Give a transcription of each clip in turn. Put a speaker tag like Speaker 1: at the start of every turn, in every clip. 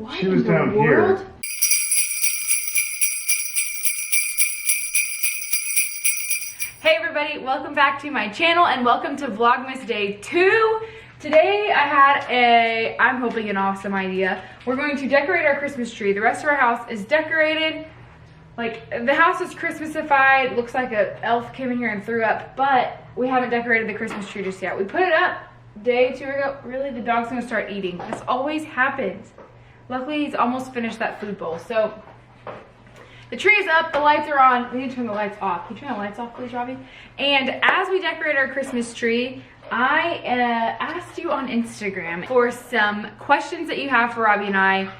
Speaker 1: What
Speaker 2: She was
Speaker 1: in the
Speaker 2: down
Speaker 1: world?
Speaker 2: here.
Speaker 1: Hey everybody, welcome back to my channel and welcome to Vlogmas Day 2. Today I had I'm hoping an awesome idea. We're going to decorate our Christmas tree. The rest of our house is decorated. Like, the house is Christmasified. Looks like an elf came in here and threw up, but we haven't decorated the Christmas tree just yet. We put it up day 2 ago. Really, the dog's gonna start eating. This always happens. Luckily, he's almost finished that food bowl. So, the tree is up, the lights are on. We need to turn the lights off. Can you turn the lights off, please, Robbie? And as we decorate our Christmas tree, I asked you on Instagram for some questions that you have for Robbie and I.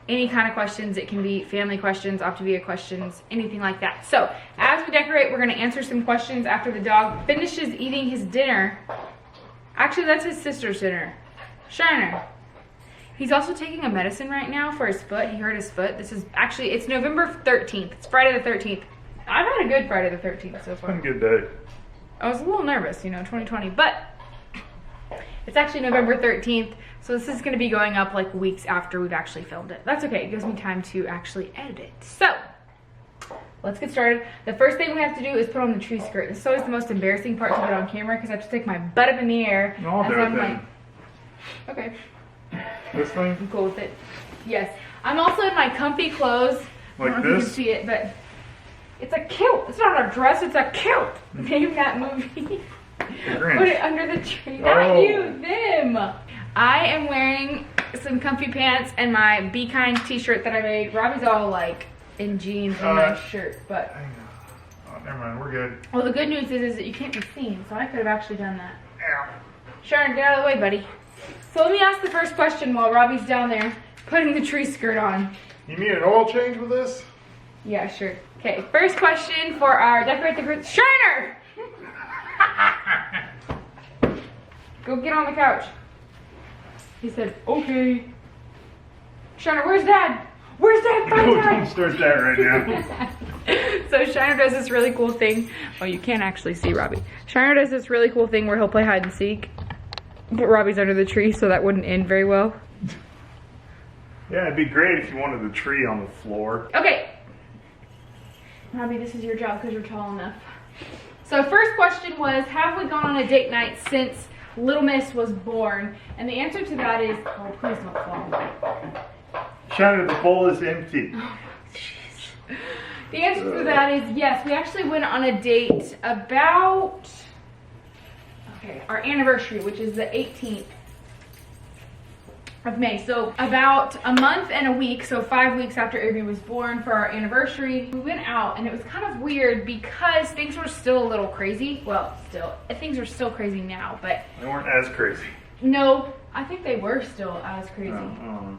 Speaker 1: Any kind of questions. It can be family questions, Optivia questions, anything like that. So, as we decorate, we're going to answer some questions after the dog finishes eating his dinner. Actually, that's his sister's dinner. Shiner. He's also taking a medicine right now for his foot. He hurt his foot. This is actually, it's November 13th. It's Friday the 13th. I've had a good Friday the 13th so far.
Speaker 2: It's been a good day.
Speaker 1: I was a little nervous, you know, 2020, but it's actually November 13th. So this is going to be going up like weeks after we've actually filmed it. That's okay. It gives me time to actually edit it. So let's get started. The first thing we have to do is put on the tree skirt. This is always the most embarrassing part to put on camera because I have to stick my butt up in the air.
Speaker 2: No, I'll do it then.
Speaker 1: Okay.
Speaker 2: This thing?
Speaker 1: I'm cool with it. Yes. I'm also in my comfy clothes.
Speaker 2: Like
Speaker 1: I don't know if you
Speaker 2: this?
Speaker 1: can see it, but it's a kilt. It's not a dress, it's a kilt. Name that movie. Put it under the tree. Not you, them. I am wearing some comfy pants and my Be Kind t-shirt that I made. Robbie's all like in jeans and a nice shirt, but
Speaker 2: Oh, never mind, we're good.
Speaker 1: well, the good news is that you can't be seen, so I could have actually done that.
Speaker 2: Ow.
Speaker 1: Sharon, get out of the way, buddy. So let me ask the first question while Robbie's down there putting the tree skirt on.
Speaker 2: You need an oil change with this?
Speaker 1: Yeah, sure. Okay, first question for our Decorate the Christmas. Shiner! Go get on the couch. He said, okay. Shiner, where's Dad? Where's Dad? Find
Speaker 2: No,
Speaker 1: Dad!
Speaker 2: don't start that right now.
Speaker 1: So Shiner does this really cool thing. Well, you can't actually see Robbie. Shiner does this really cool thing where he'll play hide and seek. But Robbie's under the tree, so that wouldn't end very well.
Speaker 2: Yeah, it'd be great if you wanted the tree on the floor.
Speaker 1: Okay. Robbie, this is your job because you're tall enough. So first question was, have we gone on a date night since Little Miss was born? And the answer to that is, oh, please don't fall.
Speaker 2: Shiner, the bowl is empty.
Speaker 1: The answer to that is yes. We actually went on a date about, okay, our anniversary, which is the 18th of May. So about a month and a week, so 5 weeks after Avery was born for our anniversary, we went out and it was kind of weird because things were still a little crazy. Well, things are still crazy now, but
Speaker 2: They weren't as crazy.
Speaker 1: no, I think they were still as crazy.
Speaker 2: Oh.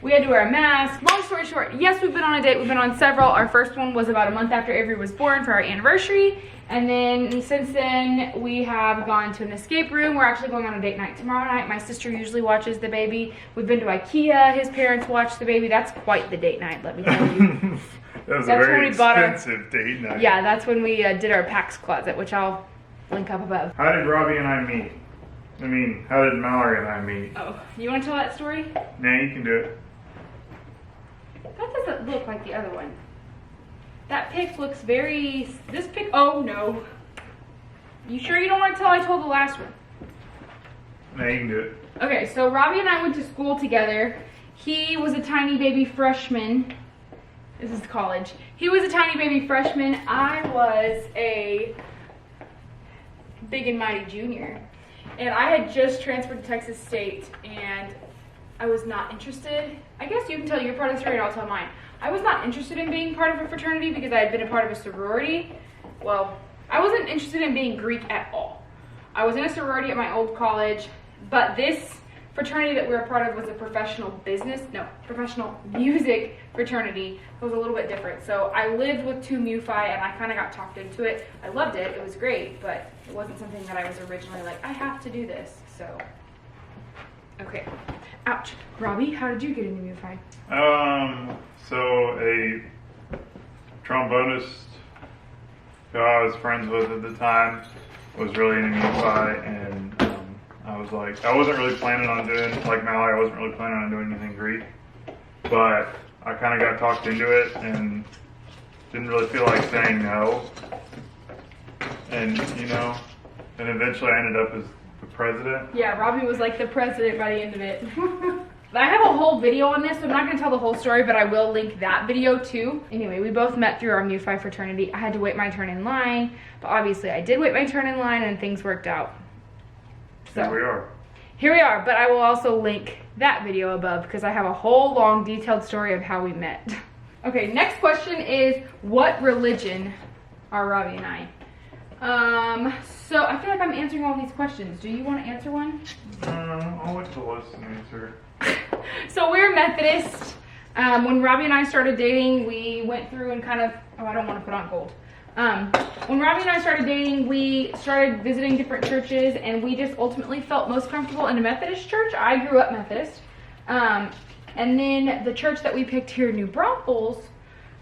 Speaker 1: We had to wear a mask. Long story short, yes, we've been on a date. We've been on several. Our first one was about a month after Avery was born for our anniversary. And then since then, we have gone to an escape room. We're actually going on a date night tomorrow night. My sister usually watches the baby. We've been to IKEA. His parents watch the baby. That's quite the date night, let me tell you.
Speaker 2: That was
Speaker 1: That's
Speaker 2: a very
Speaker 1: when we bought our-
Speaker 2: expensive date night.
Speaker 1: Yeah, that's when we did our PAX closet, which I'll link up above.
Speaker 2: How did Robbie and I meet? I mean, how did Mallorie and I meet?
Speaker 1: Oh, you want to tell that story?
Speaker 2: Nah, you can do it.
Speaker 1: That doesn't look like the other one. That pic looks very, this pic, oh no. You sure you don't want to tell I told the last one?
Speaker 2: Nah, you can do it.
Speaker 1: Okay, so Robbie and I went to school together. He was a tiny baby freshman. This is college. He was a tiny baby freshman. I was a big and mighty junior. And I had just transferred to Texas State and I was not interested. I guess you can tell your part of the story and I'll tell mine. I was not interested in being part of a fraternity because I had been a part of a sorority. Well, I wasn't interested in being Greek at all. I was in a sorority at my old college, but this fraternity that we were a part of was a professional music fraternity. It was a little bit different. So I lived with two MUFI and I kind of got talked into it. I loved it. It was great, but it wasn't something that I was originally like, I have to do this. So, okay. Ouch. Robbie, how did you get into MUFI?
Speaker 2: So a trombonist who I was friends with at the time was really into MUFI, and I was like, I wasn't really planning on doing, like Mallorie, I wasn't really planning on doing anything Greek. but I kind of got talked into it and didn't really feel like saying no. And, you know, and eventually I ended up as the president.
Speaker 1: Yeah, Robbie was like the president by the end of it. I have a whole video on this, so I'm not going to tell the whole story, but I will link that video too. Anyway, we both met through our Mu Phi fraternity. I had to wait my turn in line, but obviously I did wait my turn in line and things worked out. So
Speaker 2: Here we are.
Speaker 1: Here we are, but I will also link that video above because I have a whole long detailed story of how we met. Okay, next question is, what religion are Robbie and I? So I feel like I'm answering all these questions. Do you want to answer one?
Speaker 2: I'll let the listen answer.
Speaker 1: So we're Methodist. When Robbie and I started dating, we went through and kind of, oh, I don't want to put on gold. When Robbie and I started dating, we started visiting different churches, and we just ultimately felt most comfortable in a Methodist church. I grew up Methodist. And then the church that we picked here in New Braunfels,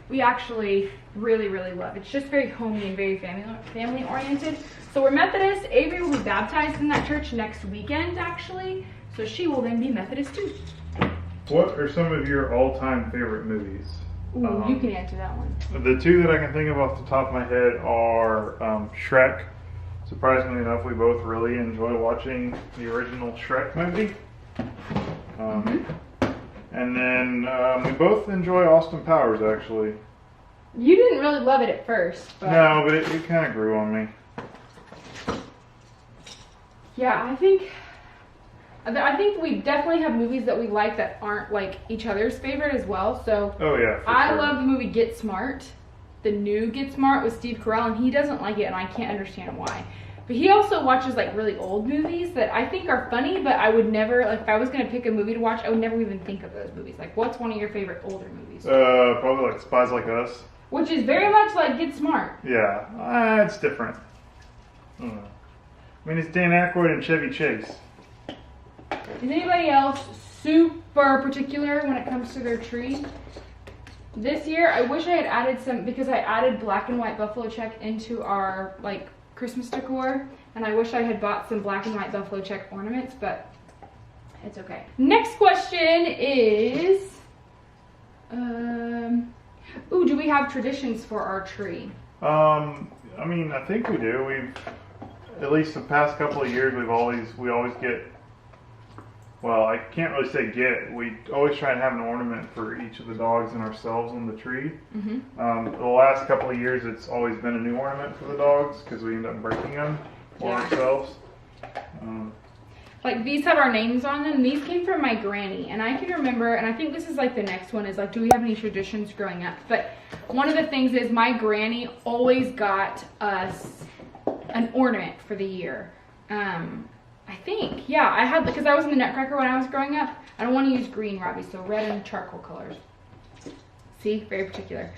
Speaker 1: we actually really, really love. It's just very homey and very family oriented. So we're Methodist. Avery will be baptized in that church next weekend, actually. So she will then be Methodist too.
Speaker 2: What are some of your all-time favorite movies?
Speaker 1: Ooh, you can answer that one.
Speaker 2: The two that I can think of off the top of my head are Shrek. Surprisingly enough, we both really enjoy watching the original Shrek movie. And then we both enjoy Austin Powers, actually.
Speaker 1: You didn't really love it at first, but...
Speaker 2: No, but it kind of grew on me.
Speaker 1: Yeah, I think we definitely have movies that we like that aren't like each other's favorite as well. So
Speaker 2: Oh yeah, for
Speaker 1: I
Speaker 2: sure.
Speaker 1: love the movie Get Smart, the new Get Smart with Steve Carell, and he doesn't like it, and I can't understand why. But he also watches like really old movies that I think are funny, but I would never, like if I was gonna pick a movie to watch, I would never even think of those movies. Like, what's one of your favorite older movies?
Speaker 2: Probably like Spies Like Us.
Speaker 1: Which is very much like Get Smart.
Speaker 2: Yeah, it's different. I don't know. I mean, it's Dan Aykroyd and Chevy Chase.
Speaker 1: Is anybody else super particular when it comes to their tree? This year, I wish I had added some, because I added black and white buffalo check into our like Christmas decor, and I wish I had bought some black and white buffalo check ornaments, but it's okay. Next question is, ooh, do we have traditions for our tree?
Speaker 2: I mean, I think we do. We've, at least the past couple of years, we always get, well, I can't really say get, we always try and have an ornament for each of the dogs and ourselves on the tree. The last couple of years, it's always been a new ornament for the dogs because we end up breaking them for ourselves.
Speaker 1: Like, these have our names on them. These came from my granny, and I can remember, and I think this is like the next one is like, do we have any traditions growing up? But one of the things is my granny always got us an ornament for the year. I think, yeah, I had, because I was in the Nutcracker when I was growing up. I don't want to use green, Robbie, so red and charcoal colors. See, very particular.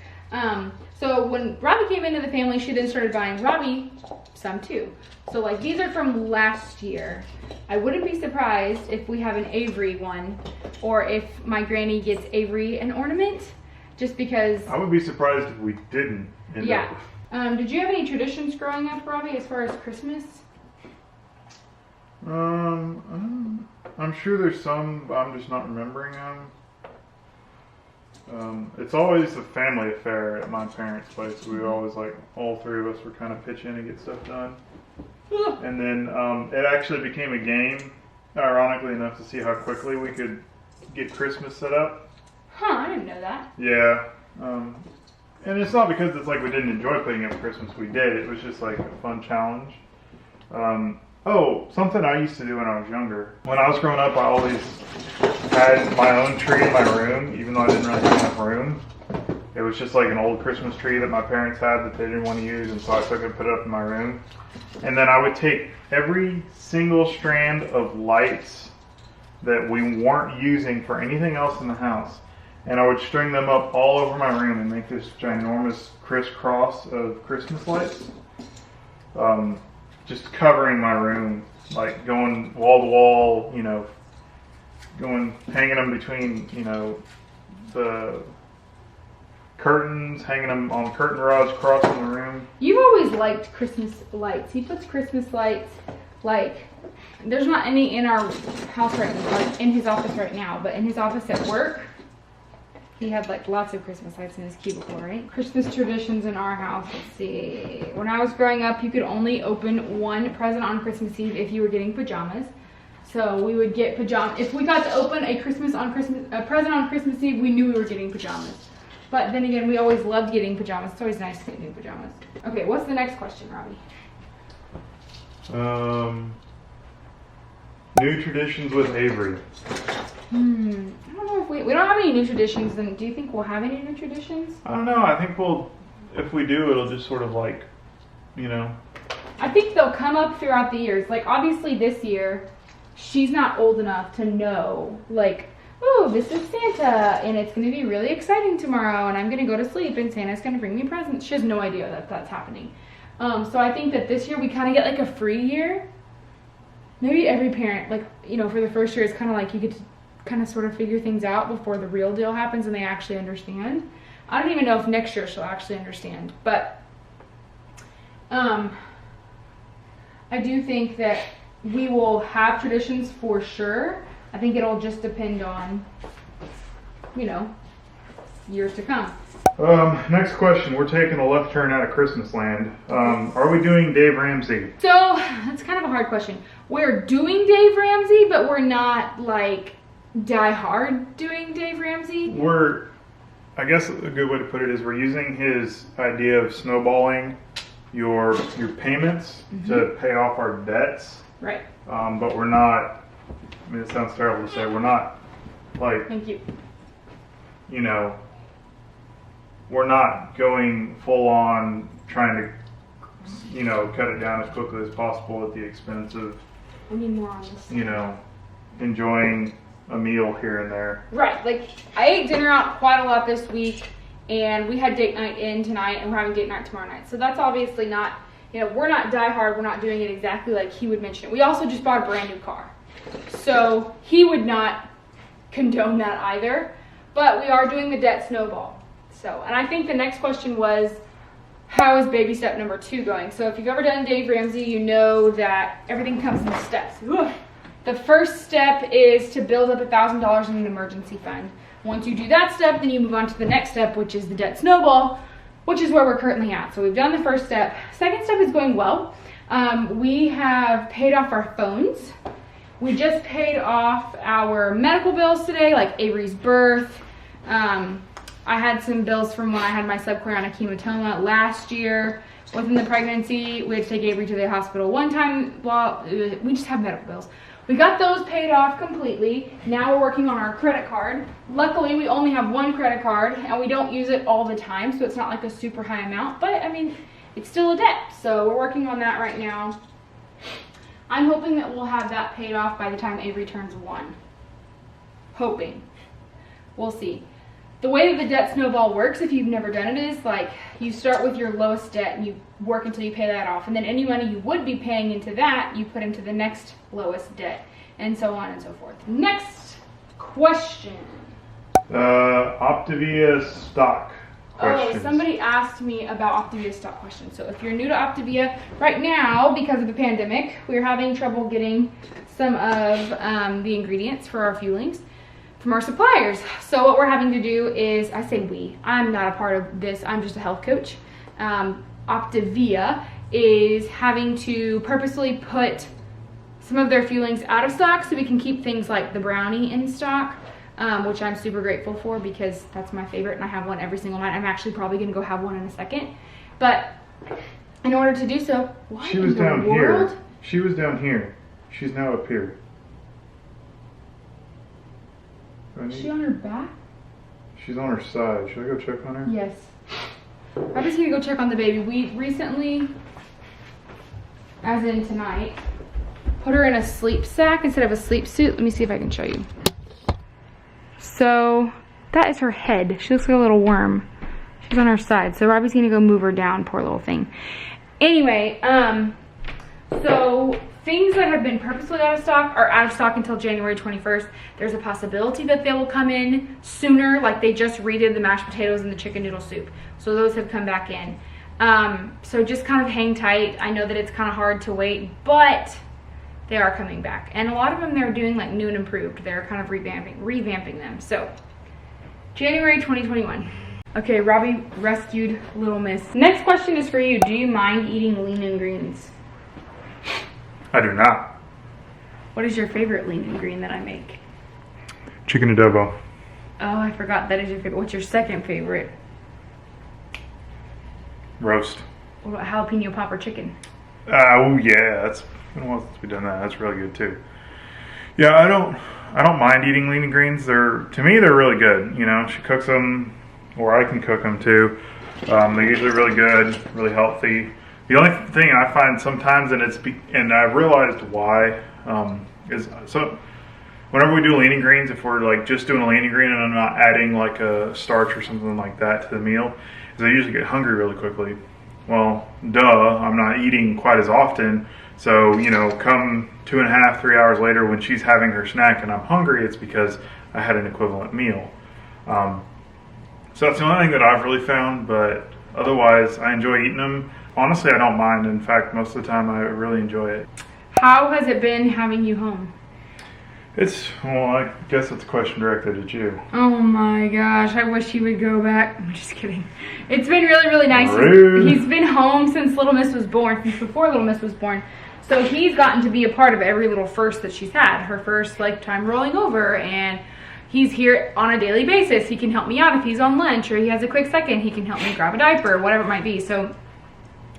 Speaker 1: So when Robbie came into the family, she then started buying Robbie some too. So like these are from last year. I wouldn't be surprised if we have an Avery one, or if my granny gets Avery an ornament, just because.
Speaker 2: I would be surprised if we didn't end up.
Speaker 1: Did you have any traditions growing up, Robbie, as far as Christmas?
Speaker 2: I'm sure there's some, but I'm just not remembering them. It's always a family affair at my parents' place. We were always like, all three of us were kind of pitch in and get stuff done. And then it actually became a game, ironically enough, to see how quickly we could get Christmas set up.
Speaker 1: Huh, I didn't know that.
Speaker 2: Yeah. And it's not because it's like we didn't enjoy putting up Christmas. We did. It was just like a fun challenge. Oh, something I used to do when I was younger. When I was growing up, I always had my own tree in my room, even though I didn't really have enough room. It was just like an old Christmas tree that my parents had that they didn't want to use, and so I took it and put it up in my room. And then I would take every single strand of lights that we weren't using for anything else in the house, and I would string them up all over my room and make this ginormous crisscross of Christmas lights. Just covering my room, like going wall to wall, you know, hanging them between, you know, the curtains, hanging them on curtain rods across the room.
Speaker 1: You've always liked Christmas lights. He puts Christmas lights, like, there's not any in our house right now, like in his office right now, but in his office at work, He had like lots of Christmas lights in his cubicle, right? Christmas traditions in our house. Let's see. When I was growing up, you could only open one present on Christmas Eve if you were getting pajamas. So we would get pajamas. If we got to open a present on Christmas Eve, we knew we were getting pajamas. But then again, we always loved getting pajamas. It's always nice to get new pajamas. Okay, what's the next question, Robbie?
Speaker 2: New traditions with Avery.
Speaker 1: I don't know if we don't have any new traditions. Then do you think we'll have any new traditions?
Speaker 2: I don't know. I think if we do, it'll just sort of like, you know.
Speaker 1: I think they'll come up throughout the years. Like obviously this year, she's not old enough to know like, oh, this is Santa and it's going to be really exciting tomorrow and I'm going to go to sleep and Santa's going to bring me presents. She has no idea that that's happening. So I think that this year we kind of get like a free year. Maybe every parent, like, you know, for the first year, it's kind of like you get to kind of sort of figure things out before the real deal happens and they actually understand. I don't even know if next year she'll actually understand, but I do think that we will have traditions for sure. I think it'll just depend on, you know, years to come.
Speaker 2: Next question. We're taking a left turn out of Christmas land. Are we doing Dave Ramsey?
Speaker 1: So that's kind of a hard question. We're doing Dave Ramsey, but we're not like die hard doing Dave Ramsey.
Speaker 2: I guess a good way to put it is we're using his idea of snowballing your payments to pay off our debts.
Speaker 1: Right.
Speaker 2: But we're not, I mean, it sounds terrible to say, we're not like,
Speaker 1: Thank you.
Speaker 2: You know, we're not going full on trying to, you know, cut it down as quickly as possible at the expense of,
Speaker 1: I need more on this.
Speaker 2: you know, enjoying a meal here and there.
Speaker 1: Right, like I ate dinner out quite a lot this week and we had date night in tonight and we're having date night tomorrow night. So that's obviously not, you know, we're not die hard, we're not doing it exactly like he would mention it. We also just bought a brand new car. So he would not condone that either, but we are doing the debt snowball. So, and I think the next question was, how is baby step number 2 going? So if you've ever done Dave Ramsey, you know that everything comes in steps. Ugh. The first step is to build up $1,000 in an emergency fund. Once you do that step, then you move on to the next step, which is the debt snowball, which is where we're currently at. So we've done the first step. Second step is going well. We have paid off our phones. We just paid off our medical bills today, like Avery's birth. I had some bills from when I had my subchorionic hematoma last year. Within the pregnancy, we had to take Avery to the hospital one time. Well, we just have medical bills. We got those paid off completely. Now we're working on our credit card. Luckily, we only have one credit card and we don't use it all the time, so it's not like a super high amount, but I mean, it's still a debt. So we're working on that right now. I'm hoping that we'll have that paid off by the time Avery turns 1. Hoping. We'll see. The way that the debt snowball works, if you've never done it, is like you start with your lowest debt and you work until you pay that off. And then any money you would be paying into that, you put into the next lowest debt, and so on and so forth. Next question.
Speaker 2: Optivia Stock questions.
Speaker 1: Oh, somebody asked me about Optivia Stock questions. So if you're new to Optivia, right now, because of the pandemic, we're having trouble getting some of the ingredients for our fuelings from our suppliers. So what we're having to do is, I say we, I'm not a part of this, I'm just a health coach. Optivia is having to purposely put some of their fuelings out of stock so we can keep things like the brownie in stock, which I'm super grateful for because that's my favorite and I have one every single night. I'm actually probably gonna go have one in a second. But in order to do so, what
Speaker 2: She was
Speaker 1: in the
Speaker 2: down
Speaker 1: world?
Speaker 2: here. She was down here. She's now up here.
Speaker 1: Is she on her back?
Speaker 2: She's on her side. Should I go check on her?
Speaker 1: Yes. I'm just gonna go check on the baby. We recently, as in tonight, put her in a sleep sack instead of a sleep suit. Let me see if I can show you. So that is her head. She looks like a little worm. She's on her side. So Robbie's gonna go move her down, poor little thing. Anyway, so things that have been purposely out of stock are out of stock until January 21st. There's a possibility that they will come in sooner, like they just redid the mashed potatoes and the chicken noodle soup. So those have come back in. So just kind of hang tight. I know that it's kind of hard to wait, but they are coming back. And a lot of them they're doing like new and improved. They're kind of revamping them. So January 2021. Okay, Robbie rescued Little Miss. Next question is for you. Do you mind eating lean and greens?
Speaker 2: I do not.
Speaker 1: What is your favorite lean and green that I make?
Speaker 2: Chicken adobo.
Speaker 1: Oh, I forgot that is your favorite. What's your second favorite?
Speaker 2: Roast.
Speaker 1: What about jalapeno popper chicken?
Speaker 2: Oh yeah, that's been a while since we've done that. That's really good too. Yeah, I don't mind eating lean and greens. To me they're really good. You know, she cooks them, or I can cook them too. They're usually really good, really healthy. The only thing I find sometimes, and I realized why, is so whenever we do lean and greens, if we're like just doing a lean and green and I'm not adding like a starch or something like that to the meal, is I usually get hungry really quickly. Well, duh, I'm not eating quite as often. So, you know, come 2.5, 3 hours later when she's having her snack and I'm hungry, it's because I had an equivalent meal. So that's the only thing that I've really found, but otherwise I enjoy eating them. Honestly, I don't mind. In fact, most of the time I really enjoy it.
Speaker 1: How has it been having you home?
Speaker 2: Well, I guess it's a question directed at you.
Speaker 1: Oh my gosh, I wish he would go back. I'm just kidding. It's been really, really nice.
Speaker 2: Rude.
Speaker 1: He's been home since Little Miss was born, since before Little Miss was born. So he's gotten to be a part of every little first that she's had. Her first lifetime rolling over, and he's here on a daily basis. He can help me out if he's on lunch or he has a quick second. He can help me grab a diaper, whatever it might be. So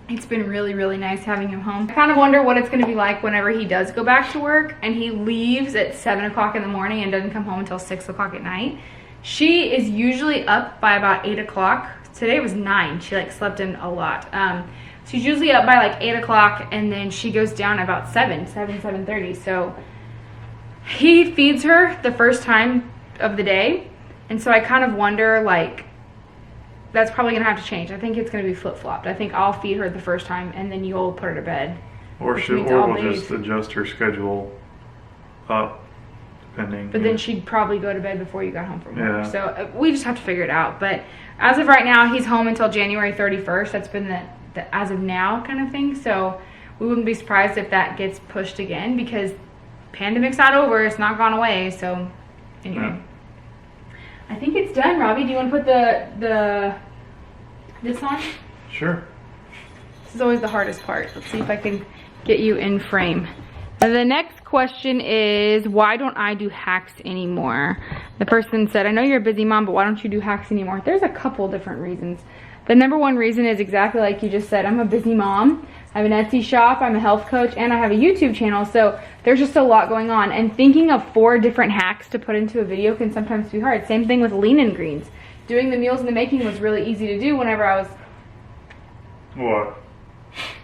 Speaker 1: it's been really, really nice having him home. I kind of wonder what it's going to be like whenever he does go back to work and he leaves at 7 o'clock in the morning and doesn't come home until 6 o'clock at night. She is usually up by about 8 o'clock. Today was 9. She like slept in a lot. She's usually up by like 8 o'clock and then she goes down about 7:30. So he feeds her the first time of the day. And so I kind of wonder, like, that's probably gonna have to change. I think it's gonna be flip-flopped. I think I'll feed her the first time and then you'll put her to bed.
Speaker 2: Or we'll just adjust her schedule up, depending.
Speaker 1: But then she'd probably go to bed before you got home from work.
Speaker 2: Yeah.
Speaker 1: So we just have to figure it out. But as of right now, he's home until January 31st. That's been the as of now kind of thing. So we wouldn't be surprised if that gets pushed again because pandemic's not over. It's not gone away. So anyway. Yeah. I think it's done, Robbie. Do you want to put this on?
Speaker 2: Sure.
Speaker 1: This is always the hardest part. Let's see if I can get you in frame. Now, the next question is, why don't I do hacks anymore? The person said, I know you're a busy mom, but why don't you do hacks anymore? There's a couple different reasons. The number one reason is exactly like you just said. I'm a busy mom. I have an Etsy shop, I'm a health coach, and I have a YouTube channel. So there's just a lot going on. And thinking of 4 different hacks to put into a video can sometimes be hard. Same thing with lean and greens. Doing the meals in the making was really easy to do whenever I was...
Speaker 2: What?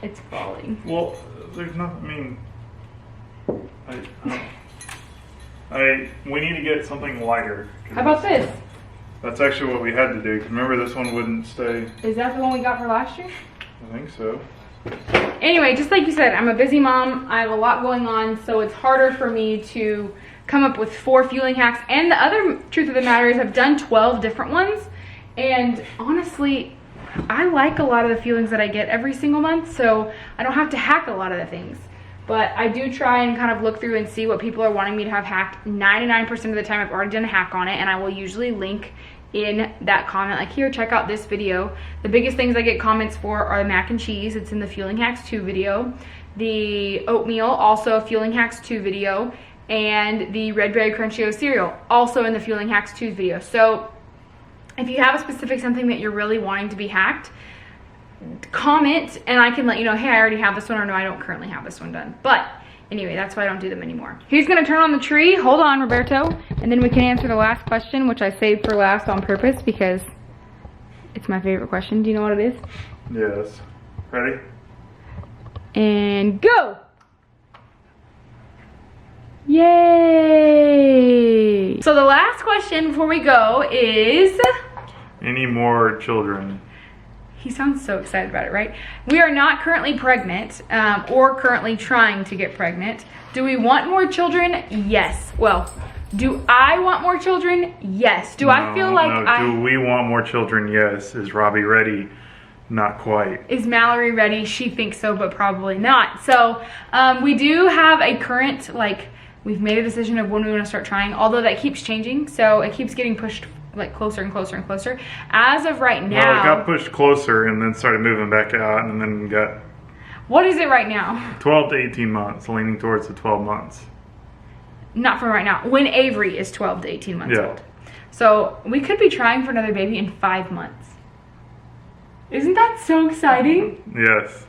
Speaker 1: It's falling.
Speaker 2: Well, there's nothing, we need to get something lighter.
Speaker 1: How about this?
Speaker 2: That's actually what we had to do. 'Cause remember, this one wouldn't stay.
Speaker 1: Is that the one we got for last year?
Speaker 2: I think so.
Speaker 1: Anyway, just like you said, I'm a busy mom. I have a lot going on, so it's harder for me to come up with 4 fueling hacks. And the other truth of the matter is I've done 12 different ones. And honestly, I like a lot of the feelings that I get every single month, so I don't have to hack a lot of the things. But I do try and kind of look through and see what people are wanting me to have hacked. 99% of the time I've already done a hack on it, and I will usually link in that comment, like, here, check out this video. The biggest things I get comments for are the mac and cheese. It's in the Fueling Hacks 2 video. The oatmeal, also a Fueling Hacks 2 video. And the Red Berry Crunchio cereal, also in the Fueling Hacks 2 video. So if you have a specific something that you're really wanting to be hacked, comment and I can let you know, hey, I already have this one, or no, I don't currently have this one done. But anyway, that's why I don't do them anymore. He's gonna turn on the tree. Hold on, Roberto. And then we can answer the last question, which I saved for last on purpose because it's my favorite question. Do you know what it is?
Speaker 2: Yes. Ready?
Speaker 1: And go! Yay! So the last question before we go is...
Speaker 2: Any more children?
Speaker 1: He sounds so excited about it, right? We are not currently pregnant or currently trying to get pregnant. Do we want more children? Yes. Well, do I want more children? Yes. Do I feel like
Speaker 2: do we want more children? Yes. Is Robbie ready? Not quite.
Speaker 1: Is Mallorie ready? She thinks so, but probably not. So we do have a current, like, we've made a decision of when we want to start trying, although that keeps changing. So it keeps getting pushed like closer and closer and closer. As of right now,
Speaker 2: Well, it got pushed closer and then started moving back out, and then got
Speaker 1: what is it right now?
Speaker 2: 12 to 18 months, leaning towards the 12 months.
Speaker 1: Not from right now. When Avery is 12 to 18 months
Speaker 2: Yeah.
Speaker 1: old. So we could be trying for another baby in 5 months. Isn't that so exciting?
Speaker 2: Yes.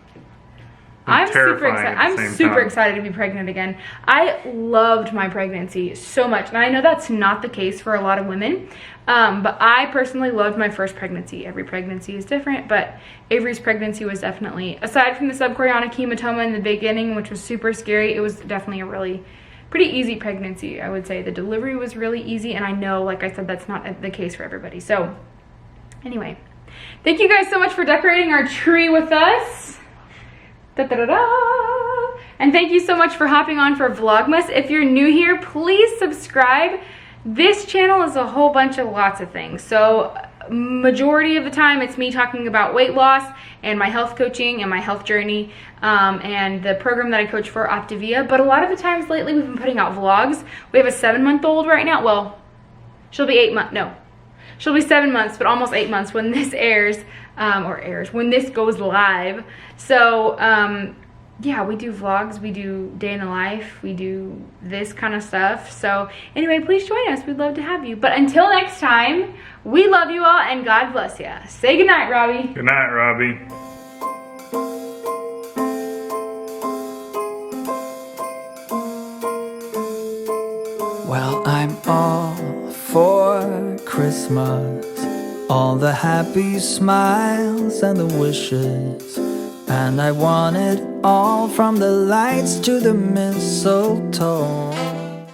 Speaker 1: I'm super
Speaker 2: terrifying
Speaker 1: excited.
Speaker 2: at the
Speaker 1: I'm
Speaker 2: same
Speaker 1: super
Speaker 2: time.
Speaker 1: excited to be pregnant again. I loved my pregnancy so much, and I know that's not the case for a lot of women, but I personally loved my first pregnancy. Every pregnancy is different, but Avery's pregnancy was definitely, aside from the subchorionic hematoma in the beginning, which was super scary, it was definitely a really pretty easy pregnancy, I would say. The delivery was really easy, and I know, like I said, that's not the case for everybody. So anyway, thank you guys so much for decorating our tree with us. Da, da, da, da. And thank you so much for hopping on for Vlogmas. If you're new here, please subscribe. This channel is a whole bunch of lots of things. So majority of the time it's me talking about weight loss and my health coaching and my health journey and the program that I coach for, Optivia. But a lot of the times lately we've been putting out vlogs. We have a 7-month-old right now. Well, she'll be 8 months. No, she'll be 7 months, but almost 8 months when this airs. When this goes live. So yeah, we do vlogs, we do day in the life, we do this kind of stuff. So anyway, please join us. We'd love to have you. But until next time, we love you all and God bless you. Say goodnight, Robbie.
Speaker 2: Good night, Robbie.
Speaker 3: Well, I'm all for Christmas, all the happy smiles and the wishes, and I want it all, from the lights to the mistletoe.